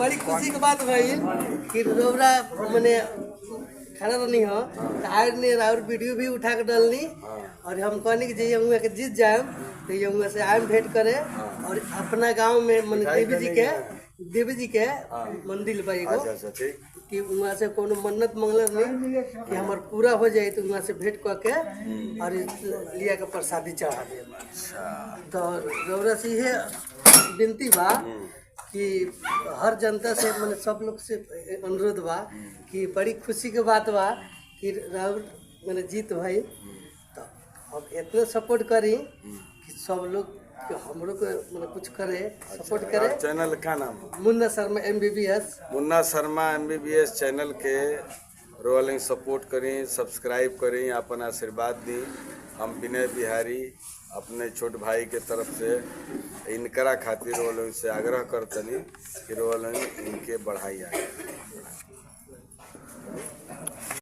बड़ी खुशी के बात भाई कि रोबरा मैंने खाना नहीं हो तो आज ने और वीडियो भी उठा के डालनी और हम कहनी कि जे हुआ के जीत जाए तो ये हुआ से आए भेंट करे और अपना गांव में मन देवी जी के मंदिर बा एगो कि वहाँ से कोनो मन्नत मंगल नहीं कि हमार पूरा हो जाए तो वहाँ से भेंट करके और लिया के प्रसादी चढ़ा दे। तो रौरा से ये विनती बा कि हर जनता से मैंने सब लोग से अनुरोध बा कि बड़ी खुशी के बात बा कि राहुल मैंने जीत भाई तो अब इतना सपोर्ट करी कि सब लोग हमरो को मतलब कुछ करे सपोर्ट करे। चैनल का नाम मुन्ना शर्मा MBBS। मुन्ना शर्मा MBBS चैनल के रोलिंग सपोर्ट करें, सब्सक्राइब करें, अपन आशीर्वाद दी। हम विनय बिहारी अपने छोट भाई के तरफ से इनकरा खातिर रोलिंग से आग्रह करतनी कि रोलिंग इनके बढ़ाई आगे।